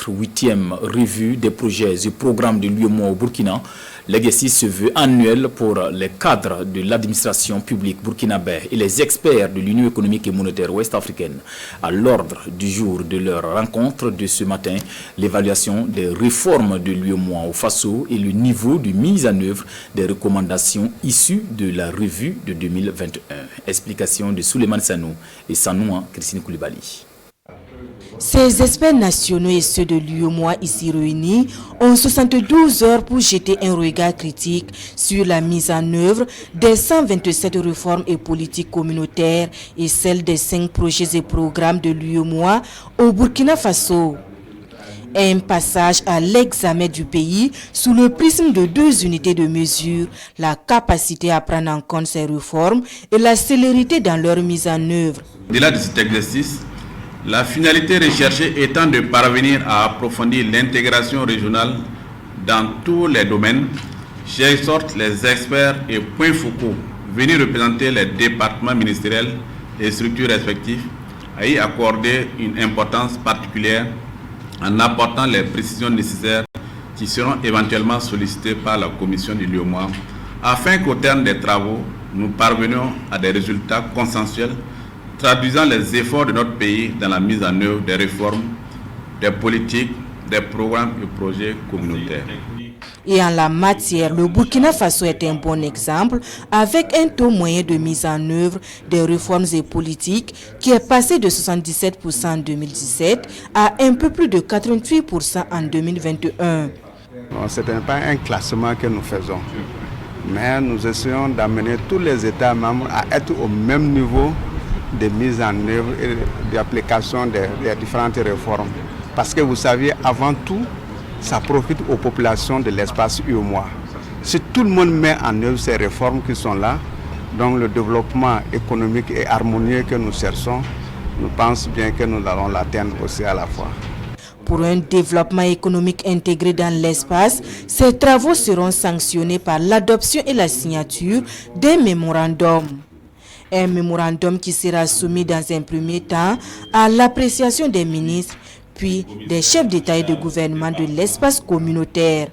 cette 8e revue des projets et programmes de l'UEMOA au Burkina. L'exercice se veut annuel pour les cadres de l'administration publique burkinabé et les experts de l'Union économique et monétaire ouest-africaine. À l'ordre du jour de leur rencontre de ce matin, l'évaluation des réformes de l'UEMOA au Faso et le niveau de mise en œuvre des recommandations issues de la revue de 2021. Explication de Souleymane Sanou et Sanoua Christine Koulibaly. Ces experts nationaux et ceux de l'UEMOA ici réunis ont 72 heures pour jeter un regard critique sur la mise en œuvre des 127 réformes et politiques communautaires et celles des 5 projets et programmes de l'UEMOA au Burkina Faso. Un passage à l'examen du pays sous le prisme de 2 unités de mesure, la capacité à prendre en compte ces réformes et la célérité dans leur mise en œuvre. Au-delà de cet exercice, la finalité recherchée étant de parvenir à approfondir l'intégration régionale dans tous les domaines, j'exhorte les experts et points focaux venus représenter les départements ministériels et structures respectives à y accorder une importance particulière en apportant les précisions nécessaires qui seront éventuellement sollicitées par la commission de l'UEMOA afin qu'au terme des travaux, nous parvenions à des résultats consensuels traduisant les efforts de notre pays dans la mise en œuvre des réformes, des politiques, des programmes et projets communautaires. Et en la matière, le Burkina Faso est un bon exemple avec un taux moyen de mise en œuvre des réformes et politiques qui est passé de 77% en 2017 à un peu plus de 88% en 2021. Ce n'est pas un classement que nous faisons, mais nous essayons d'amener tous les États membres à être au même niveau de mise en œuvre et d'application des différentes réformes. Parce que vous savez, avant tout, ça profite aux populations de l'espace UEMOA. Si tout le monde met en œuvre ces réformes qui sont là, donc le développement économique et harmonieux que nous cherchons, nous pensons bien que nous allons l'atteindre aussi à la fois. Pour un développement économique intégré dans l'espace, ces travaux seront sanctionnés par l'adoption et la signature d'un mémorandum. Un mémorandum qui sera soumis dans un premier temps à l'appréciation des ministres, puis des chefs d'État et de gouvernement de l'espace communautaire.